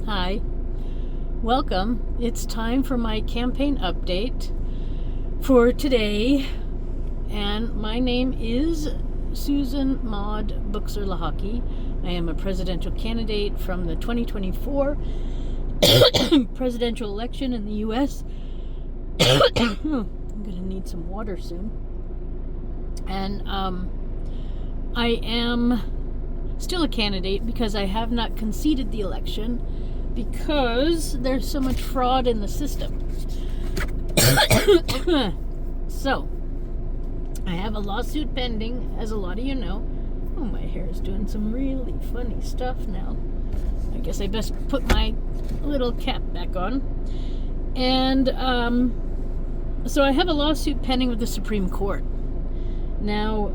Hi, welcome. It's time for my campaign update for today, and my name is Susan Maud Buchser-Lochocki. I am a presidential candidate from the 2024 presidential election in the U.S. I'm going to need some water soon. And I am still a candidate because I have not conceded the election because there's so much fraud in the system. So, I have a lawsuit pending, as a lot of you know. Oh, my hair is doing some really funny stuff now. I guess I best put my little cap back on. And so I have a lawsuit pending with the Supreme Court. Now,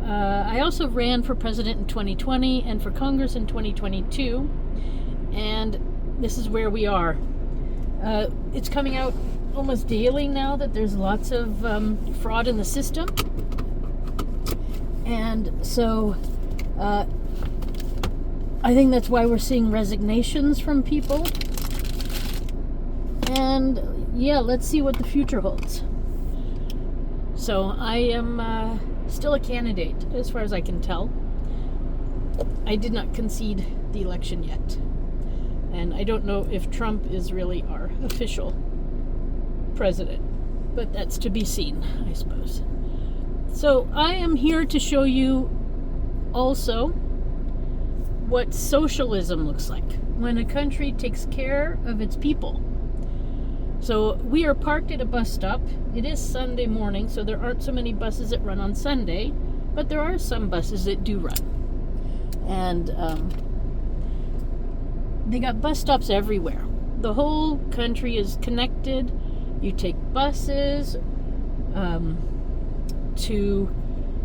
I also ran for president in 2020 and for Congress in 2022, and this is where we are. It's coming out almost daily now that there's lots of fraud in the system, and so I think that's why we're seeing resignations from people, and yeah, let's see what the future holds. So I am still a candidate, as far as I can tell. I did not concede the election yet. And I don't know if Trump is really our official president. But that's to be seen, I suppose. So I am here to show you also what socialism looks like when a country takes care of its people. So we are parked at a bus stop. It is Sunday morning, so there aren't so many buses that run on Sunday, but there are some buses that do run. And they got bus stops everywhere. The whole country is connected. You take buses to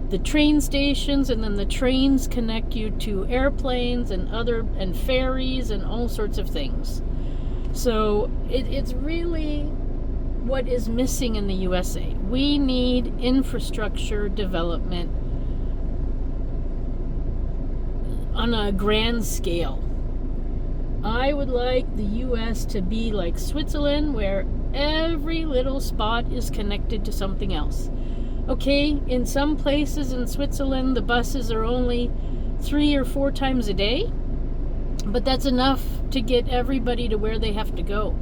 the train stations, and then the trains connect you to airplanes and ferries and all sorts of things. So it's really what is missing in the USA. We need infrastructure development on a grand scale. I would like the US to be like Switzerland, where every little spot is connected to something else. Okay, in some places in Switzerland, the buses are only 3 or 4 times a day. But that's enough to get everybody to where they have to go.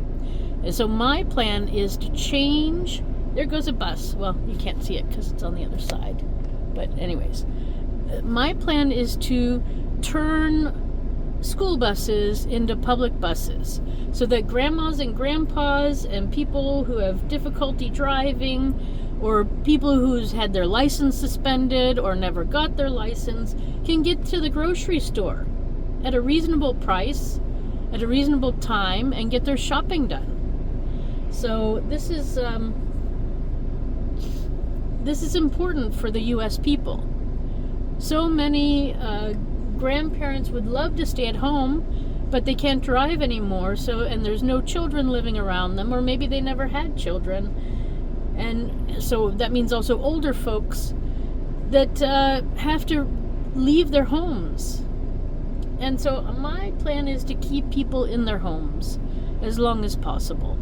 And so my plan is to change. There goes a bus. Well, you can't see it because it's on the other side. But anyways, my plan is to turn school buses into public buses so that grandmas and grandpas and people who have difficulty driving, or people who's had their license suspended or never got their license, can get to the grocery store at a reasonable price, at a reasonable time, and get their shopping done. So this is important for the U.S. people. So many grandparents would love to stay at home, but they can't drive anymore. And there's no children living around them, or maybe they never had children, and so that means also older folks that have to leave their homes. And so my plan is to keep people in their homes as long as possible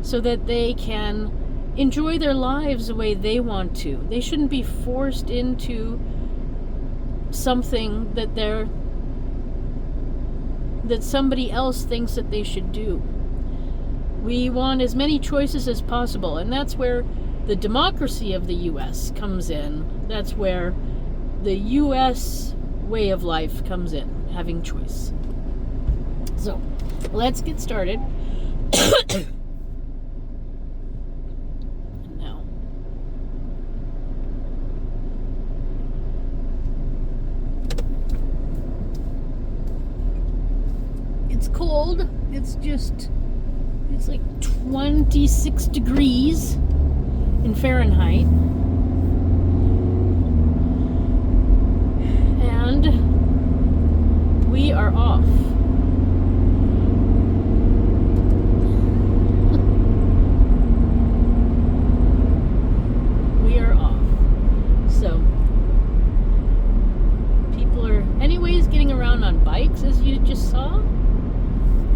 so that they can enjoy their lives the way they want to. They shouldn't be forced into something that somebody else thinks that they should do. We want as many choices as possible, and that's where the democracy of the U.S. comes in. That's where the U.S. way of life comes in. Having choice. So, let's get started. Now, it's cold. It's like 26 degrees in Fahrenheit. And we are off. We are off. So, people are anyways getting around on bikes, as you just saw.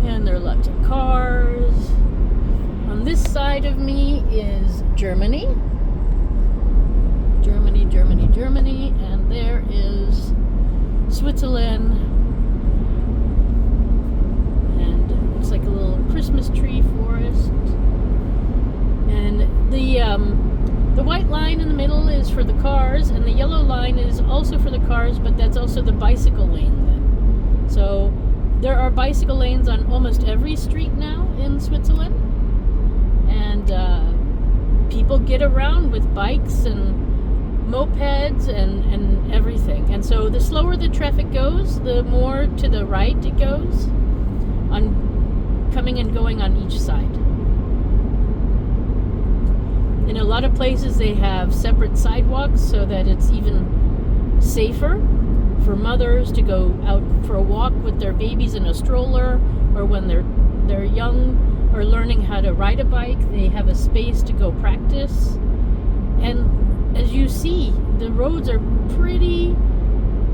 And they're are lots of cars. On this side of me is Germany. Germany, and there is Switzerland. And it looks like a little Christmas tree forest. And the white line in the middle is for the cars, and the yellow line is also for the cars, but that's also the bicycle lane then. So there are bicycle lanes on almost every street now in Switzerland. And people get around with bikes and mopeds and everything. And so the slower the traffic goes, the more to the right it goes, on coming and going on each side. In a lot of places they have separate sidewalks so that it's even safer for mothers to go out for a walk with their babies in a stroller, or when they're young or learning how to ride a bike, they have a space to go practice. And as you see, the roads are pretty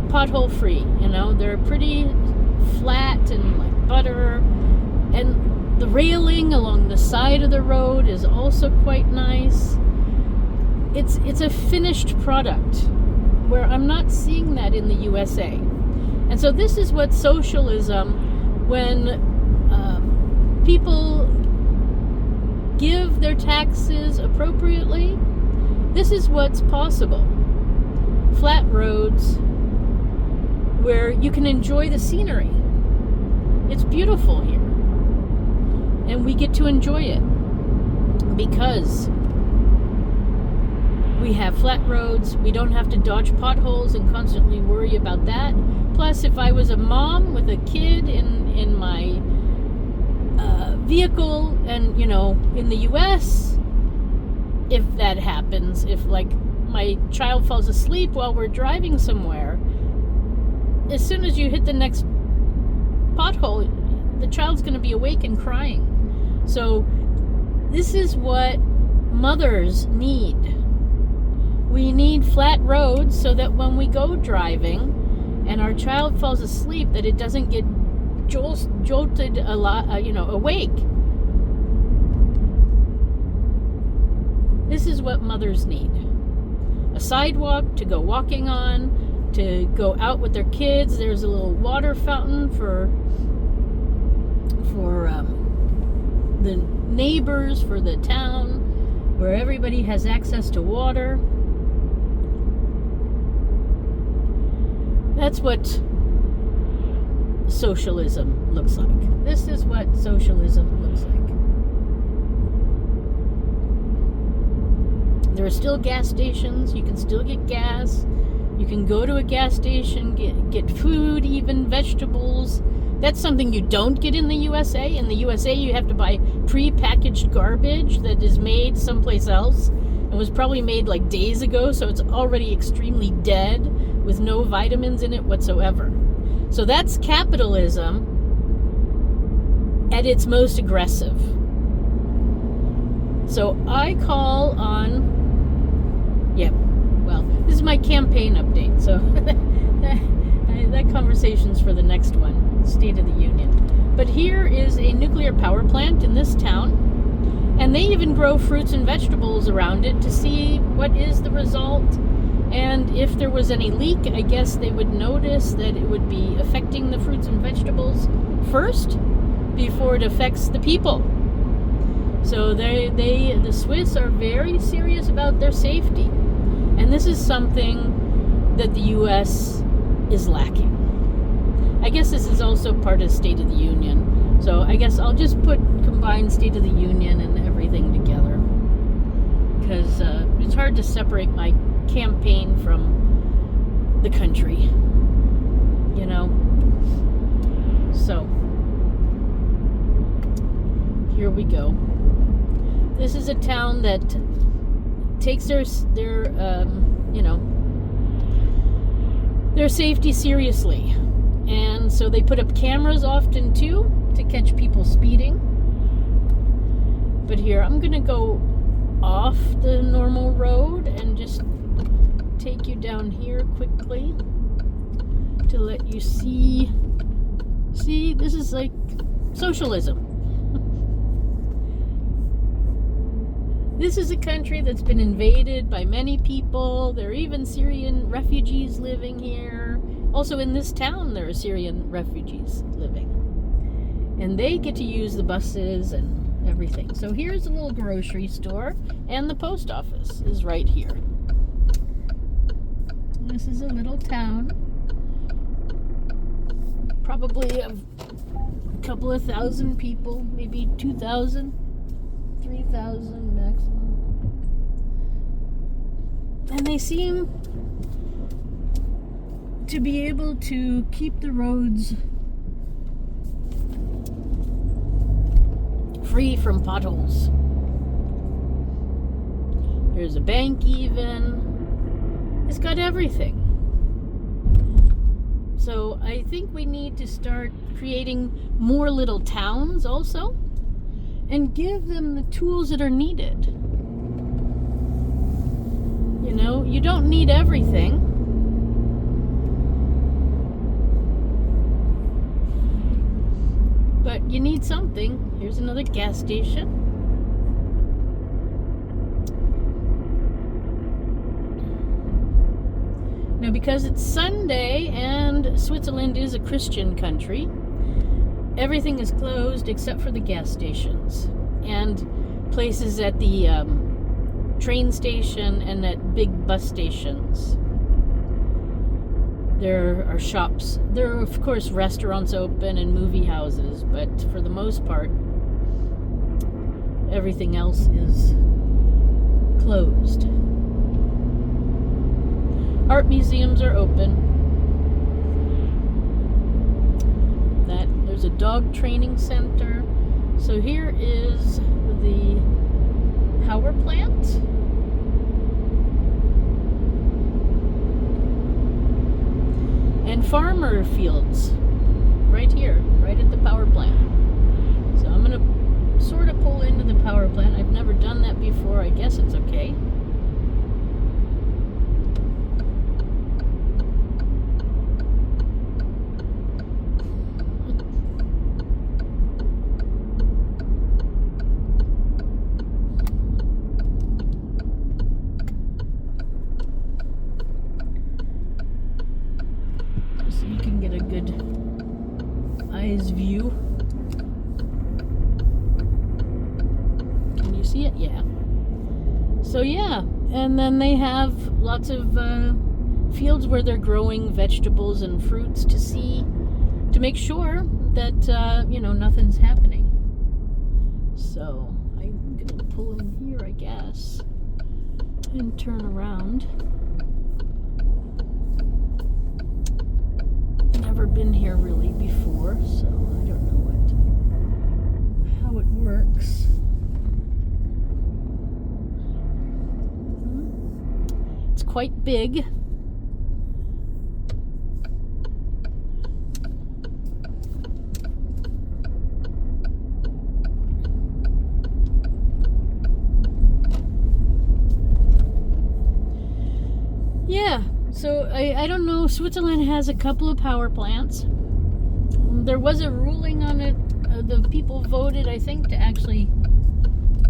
pothole free, they're pretty flat and like butter, and the railing along the side of the road is also quite nice. It's a finished product, where I'm not seeing that in the USA. And so this is what socialism, when people give their taxes appropriately, this is what's possible. Flat roads where you can enjoy the scenery. It's beautiful here. And we get to enjoy it because we have flat roads. We don't have to dodge potholes and constantly worry about that. Plus, if I was a mom with a kid in my vehicle, and in the US, if that happens, if like my child falls asleep while we're driving somewhere, as soon as you hit the next pothole, the child's going to be awake and crying. So this is what mothers need. We need flat roads so that when we go driving and our child falls asleep, that it doesn't get jolted a lot, awake. This is what mothers need. A sidewalk to go walking on, to go out with their kids. There's a little water fountain for the neighbors, for the town, where everybody has access to water. That's what socialism looks like. This is what socialism looks like. There are still gas stations. You can still get gas. You can go to a gas station, get food, even vegetables. That's something you don't get in the USA. In the USA, you have to buy pre-packaged garbage that is made someplace else and was probably made like days ago, so it's already extremely dead with no vitamins in it whatsoever. So that's capitalism at its most aggressive. So I call on, this is my campaign update, so that conversation's for the next one, State of the Union. But here is a nuclear power plant in this town, and they even grow fruits and vegetables around it to see what is the result. And if there was any leak, I guess they would notice that it would be affecting the fruits and vegetables first before it affects the people. So the Swiss are very serious about their safety. And this is something that the U.S. is lacking. I guess this is also part of State of the Union. So I guess I'll just combine State of the Union and everything together. Because it's hard to separate my campaign from the country. So, here we go. This is a town that takes their safety seriously. And so they put up cameras often too to catch people speeding. But here, I'm going to go off the normal road and just take you down here quickly to let you see. See, this is like Socialism. This is a country that's been invaded by many people. There are even Syrian refugees living here. Also in this town there are Syrian refugees living. And they get to use the buses and everything. So here's a little grocery store, and the post office is right here. This is a little town. Probably a couple of thousand people, maybe 2,000, 3,000 maximum. And they seem to be able to keep the roads free from potholes. There's a bank even. It's got everything. So I think we need to start creating more little towns also, and give them the tools that are needed. You know, you don't need everything. But you need something. Here's another gas station. Now, because it's Sunday and Switzerland is a Christian country, everything is closed except for the gas stations and places at the train station and at big bus stations. There are shops. There are, of course, restaurants open and movie houses, but for the most part, everything else is closed. Art museums are open. There's a dog training center. So here is the power plant. And farmer fields right here, right at the power plant. So I'm going to sort of pull into the power plant. I've never done that before. I guess it's okay. View. Can you see it? Yeah. So yeah, and then they have lots of fields where they're growing vegetables and fruits to see, to make sure that nothing's happening. So I'm gonna pull in here, I guess, and turn around. Never been here really before, so I don't know how it works. It's quite big. Yeah. So I don't know, Switzerland has a couple of power plants. There was a ruling on it. The people voted, I think, to actually,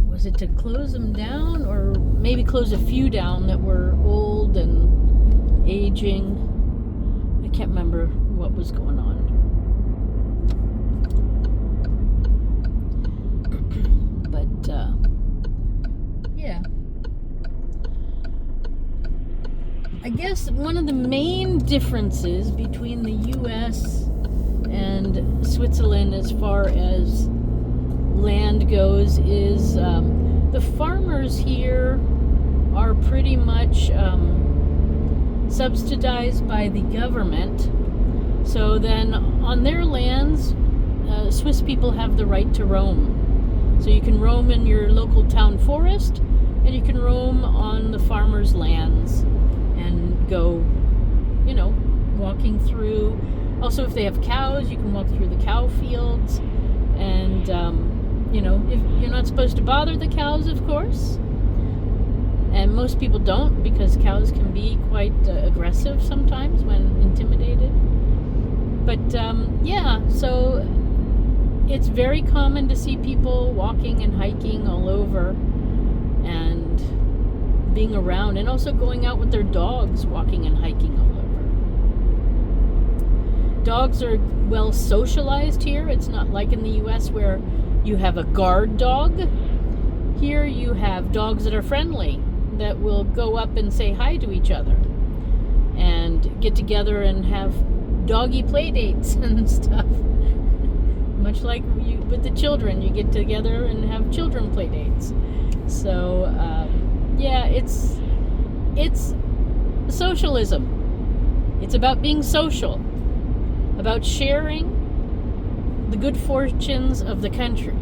was it to close them down or maybe close a few down that were old and aging. I can't remember what was going on. But yeah. I guess one of the main differences between the U.S. and Switzerland as far as land goes is the farmers here are pretty much subsidized by the government. So then on their lands, Swiss people have the right to roam. So you can roam in your local town forest, and you can roam on the farmers' lands and go, walking through. Also, if they have cows, you can walk through the cow fields. And, if you're not supposed to bother the cows, of course. And most people don't, because cows can be quite aggressive sometimes when intimidated. But, so it's very common to see people walking and hiking all over and being around, and also going out with their dogs, walking and hiking all over. Dogs are well socialized here. It's not like in the US where you have a guard dog. Here you have dogs that are friendly, that will go up and say hi to each other and get together and have doggy play dates and stuff. Much like you with the children, you get together and have children play dates. So yeah, it's socialism. It's about being social, about sharing the good fortunes of the country.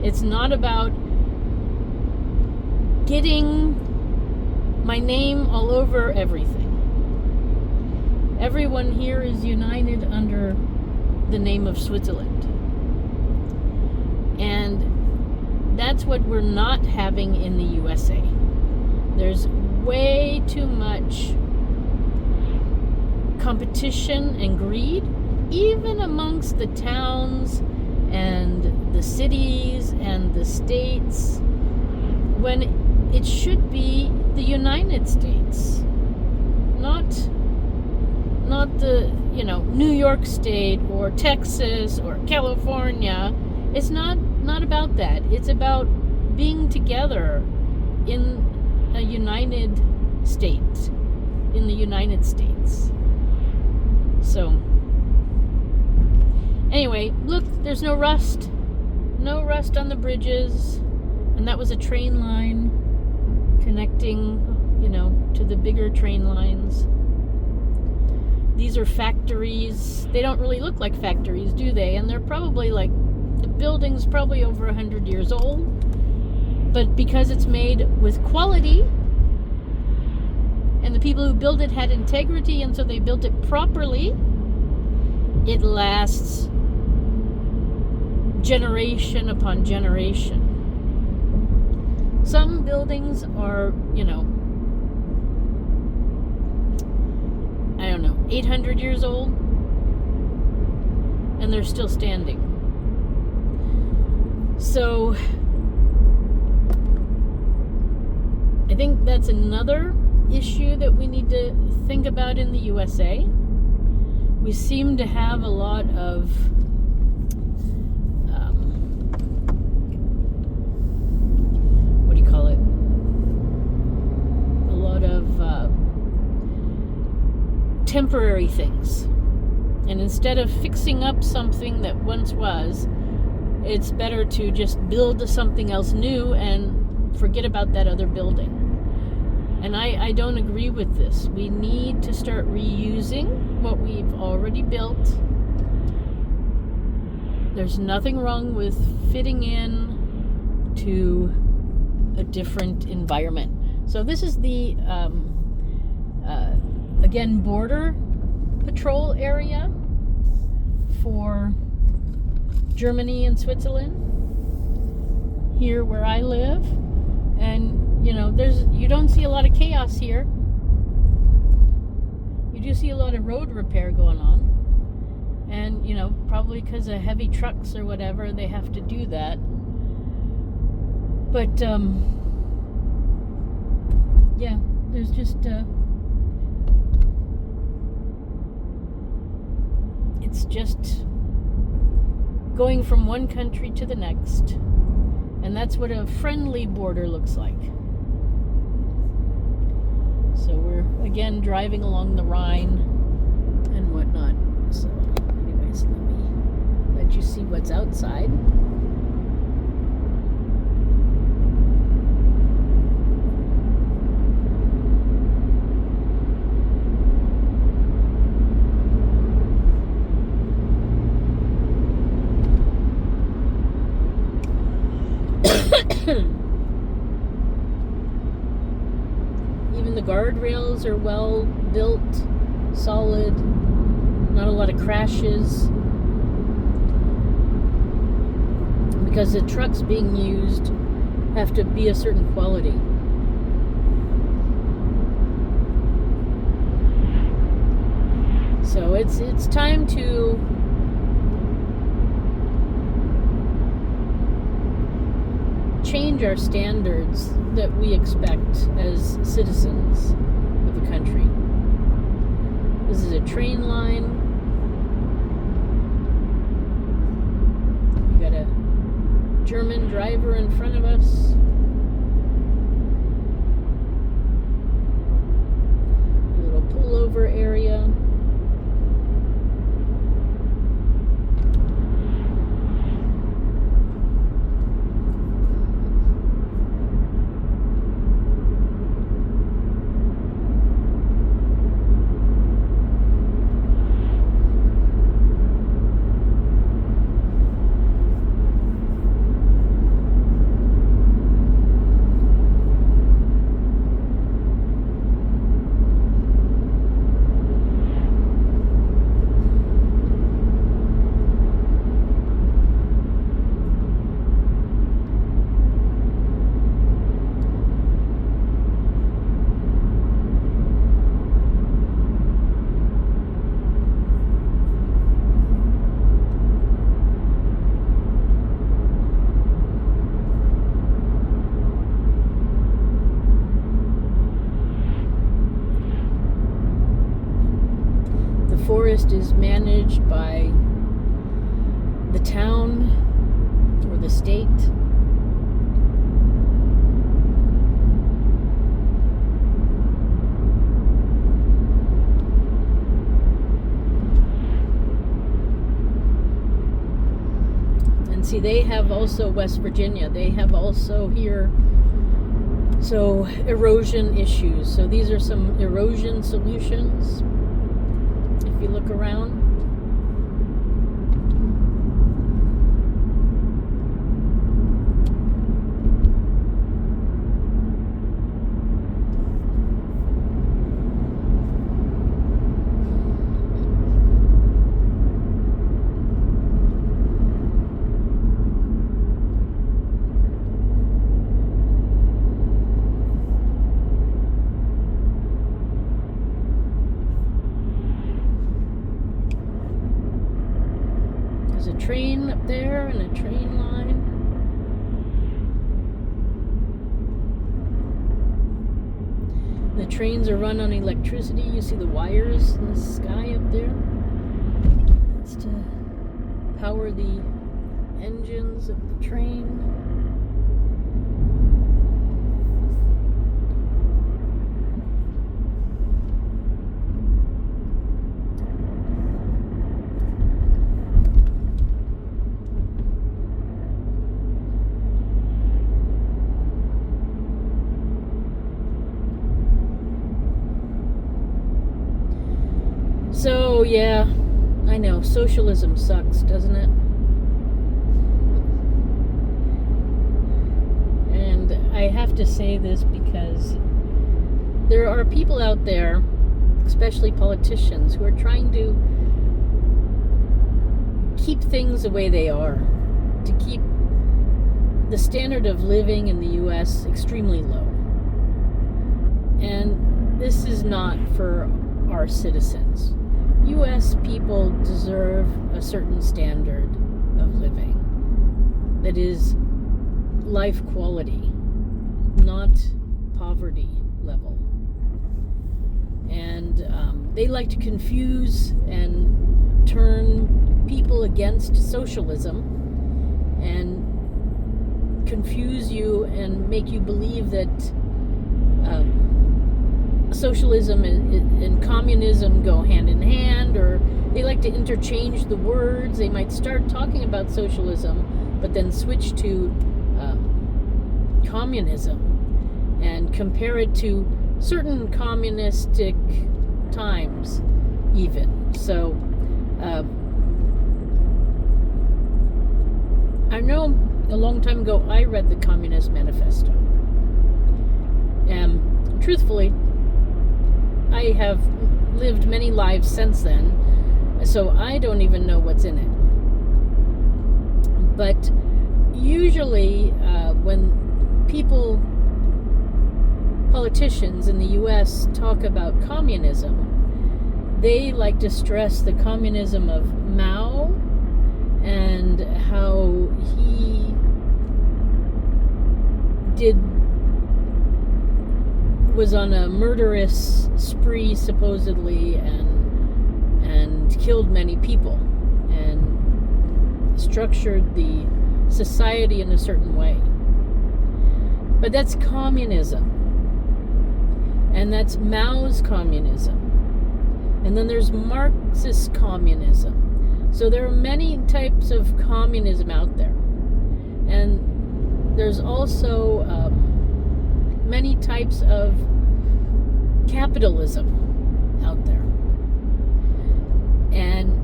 It's not about getting my name all over everything. Everyone here is united under the name of Switzerland. And that's what we're not having in the USA. There's way too much competition and greed, even amongst the towns and the cities and the states, when it should be the United States, not the, New York State or Texas or California. It's not about that. It's about being together in a United States, in the United States. So, anyway, look, there's no rust. No rust on the bridges. And that was a train line connecting, to the bigger train lines. These are factories. They don't really look like factories, do they? And they're probably the building's probably over 100 years old. But because it's made with quality, and the people who built it had integrity, and so they built it properly, it lasts generation upon generation. Some buildings are, 800 years old, and they're still standing. So I think that's another issue that we need to think about in the USA. We seem to have a lot of temporary things. And instead of fixing up something that once was, it's better to just build something else new and forget about that other building. And I don't agree with this. We need to start reusing what we've already built. There's nothing wrong with fitting in to a different environment. So this is the again, border patrol area for Germany and Switzerland, here where I live. And you don't see a lot of chaos here. You do see a lot of road repair going on, and probably because of heavy trucks or whatever, they have to do that. But yeah, there's just it's just going from one country to the next. And that's what a friendly border looks like. So we're, again, driving along the Rhine and whatnot. So anyways, let you see what's outside. Even the guardrails are well built, solid, not a lot of crashes, because the trucks being used have to be a certain quality. So it's time to change our standards that we expect as citizens of a country. This is a train line. We got a German driver in front of us. A little pullover area. Forest is managed by the town or the state. And see, they have also West Virginia. They have also here, so erosion issues. So these are some erosion solutions. If you look around. There's a train up there and a train line. The trains are run on electricity. You see the wires in the sky up there. It's to power the engines of the train. So, yeah, I know, socialism sucks, doesn't it? And I have to say this because there are people out there, especially politicians, who are trying to keep things the way they are, to keep the standard of living in the U.S. extremely low. And this is not for our citizens. U.S. people deserve a certain standard of living that is life quality, not poverty level. And they like to confuse and turn people against socialism and confuse you and make you believe that socialism and communism go hand in hand, or they like to interchange the words. They might start talking about socialism, but then switch to communism and compare it to certain communistic times even. So I know a long time ago I read the Communist Manifesto, and truthfully I have lived many lives since then, so I don't even know what's in it. But usually when politicians in the U.S. talk about communism, they like to stress the communism of Mao and how he was on a murderous spree supposedly and killed many people and structured the society in a certain way. But that's communism. And that's Mao's communism. And then there's Marxist communism. So there are many types of communism out there. And there's also many types of capitalism out there. And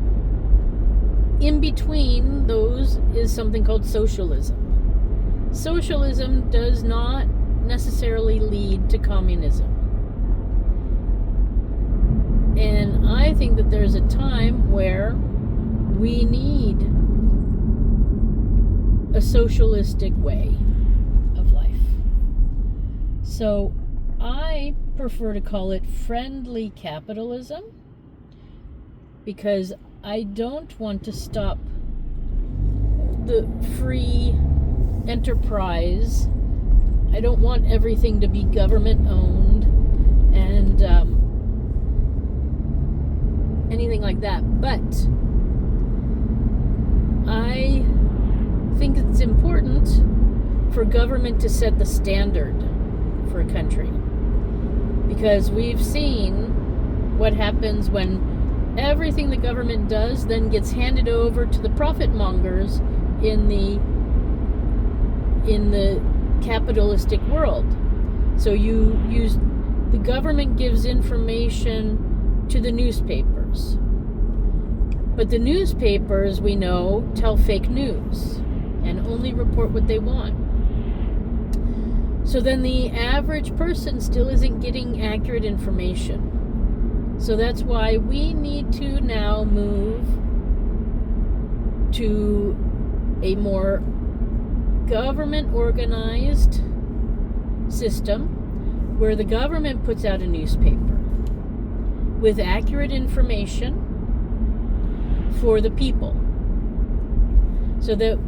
in between those is something called socialism. Socialism does not necessarily lead to communism. And I think that there's a time where we need a socialistic way of life. So I prefer to call it friendly capitalism because I don't want to stop the free enterprise. I don't want everything to be government owned and anything like that. But I think it's important for government to set the standard for a country. Because we've seen what happens when everything the government does then gets handed over to the profit mongers in the capitalistic world. So the government gives information to the newspapers. But the newspapers, we know, tell fake news and only report what they want. So then the average person still isn't getting accurate information. So that's why we need to now move to a more government-organized system where the government puts out a newspaper with accurate information for the people. So that,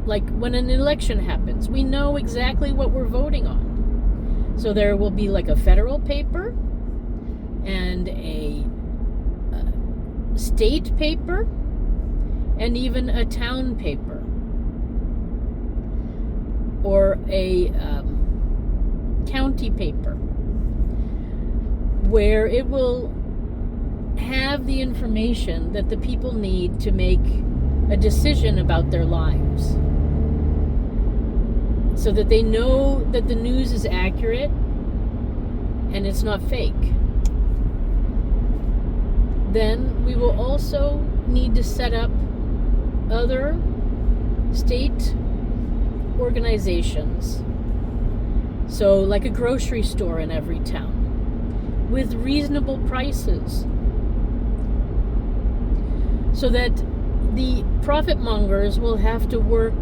like, when an election happens, we know exactly what we're voting on. So there will be like a federal paper and a state paper and even a town paper or a county paper where it will have the information that the people need to make a decision about their lives, so that they know that the news is accurate and it's not fake. Then we will also need to set up other state organizations, so like a grocery store in every town with reasonable prices, so that the profit mongers will have to work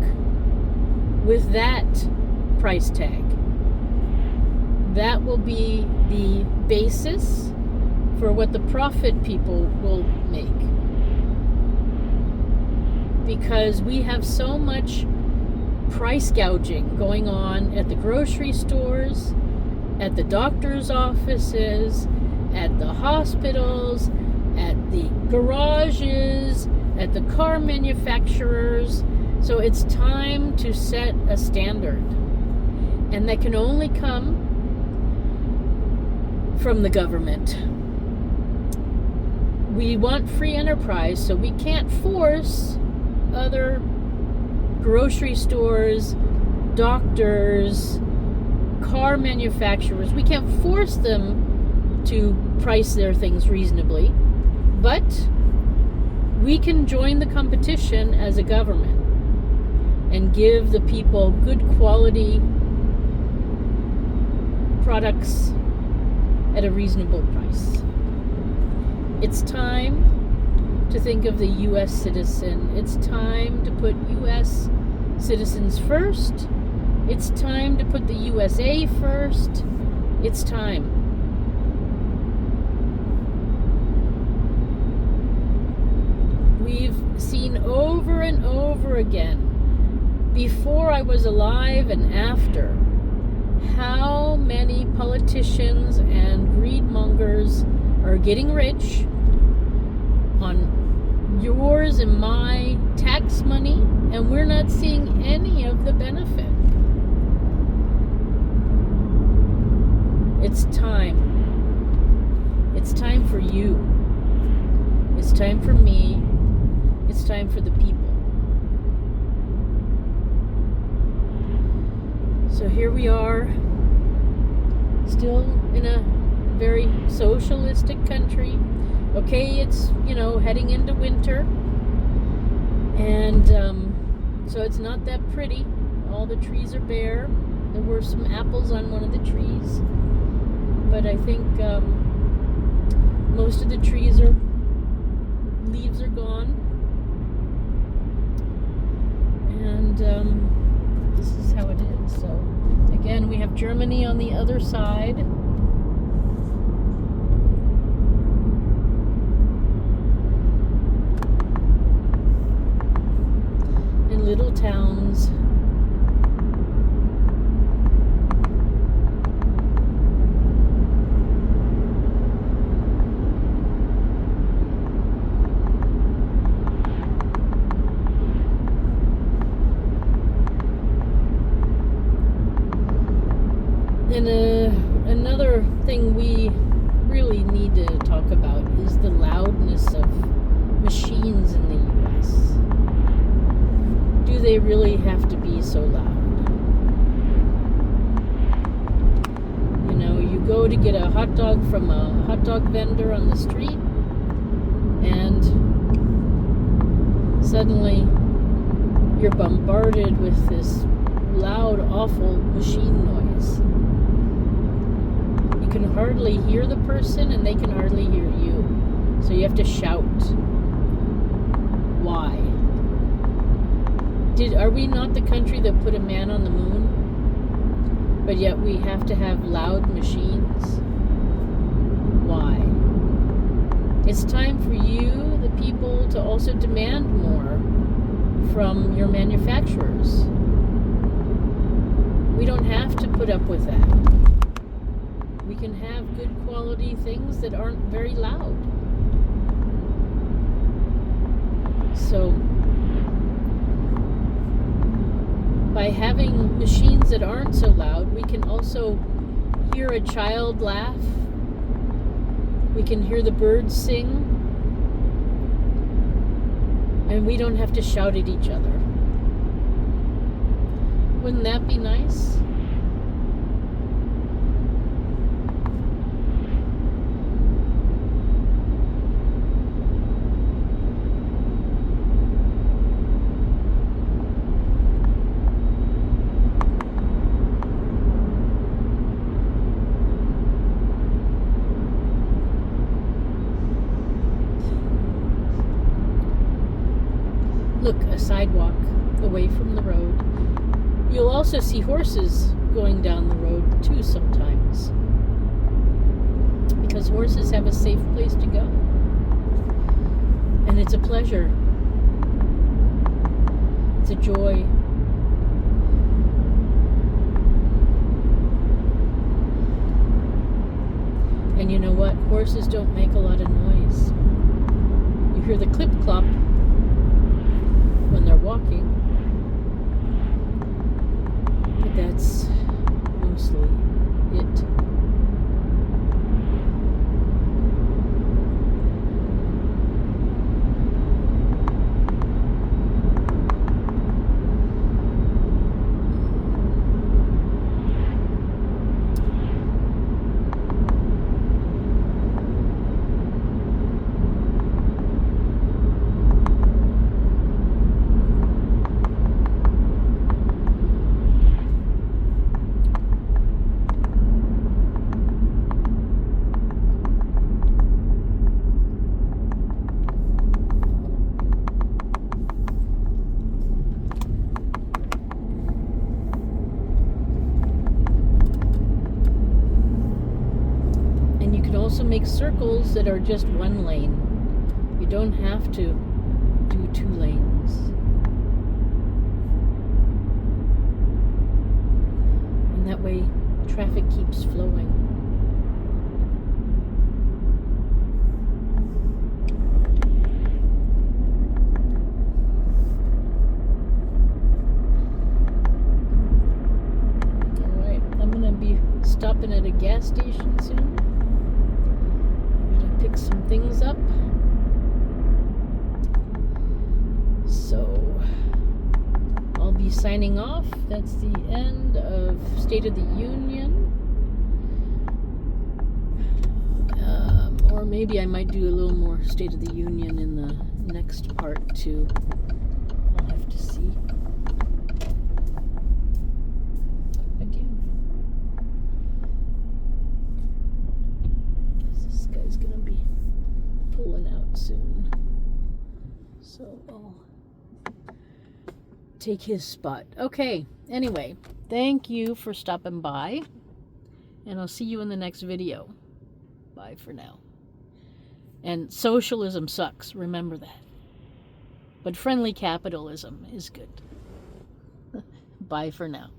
with that price tag. That will be the basis for what the profit people will make. Because we have so much price gouging going on at the grocery stores, at the doctor's offices, at the hospitals, at the garages, at the car manufacturers. So it's time to set a standard. And that can only come from the government. We want free enterprise, so we can't force other grocery stores, doctors, car manufacturers. We can't force them to price their things reasonably, but we can join the competition as a government and give the people good quality products at a reasonable price. It's time to think of the U.S. citizen. It's time to put U.S. citizens first. It's time to put the USA first. It's time. We've seen over and over again, before I was alive and after, how many politicians and greedmongers are getting rich on yours and my tax money, and we're not seeing any of the benefit. It's time. It's time for you. It's time for me. It's time for the people. So here we are, still in a very socialistic country. Okay, it's, heading into winter. And so it's not that pretty. All the trees are bare. There were some apples on one of the trees. But I think most of the leaves are gone. And this is how it is. So again, we have Germany on the other side. In little towns. And another thing we really need to talk about is the loudness of machines in the U.S. Do they really have to be so loud? You go to get a hot dog from a hot dog vendor on the street, and suddenly you're bombarded with this loud, awful machine noise. You can hardly hear the person, and they can hardly hear you. So you have to shout. Why? Are we not the country that put a man on the moon? But yet we have to have loud machines? Why? It's time for you, the people, to also demand more from your manufacturers. We don't have to put up with that. We can have good quality things that aren't very loud. So, by having machines that aren't so loud, we can also hear a child laugh. We can hear the birds sing. And we don't have to shout at each other. Wouldn't that be nice? Look, a sidewalk away from the road. You'll also see horses going down the road too sometimes, because horses have a safe place to go. And it's a pleasure. It's a joy. And you know what? Horses don't make a lot of noise. You hear the clip-clop when they're walking, but that's mostly it. Also make circles that are just one lane. You don't have to do 2 lanes. And that way keeps flowing. Alright, I'm gonna be stopping at a gas station soon. I'm gonna pick some things up. So I'll be signing off. That's the end of State of the Union. Or maybe I might do a little more State of the Union in the next part too. I'll have to see. Again. This guy's gonna be pulling out soon. So I'll take his spot. Okay, anyway, thank you for stopping by, and I'll see you in the next video. Bye for now. And socialism sucks, remember that. But friendly capitalism is good. Bye for now.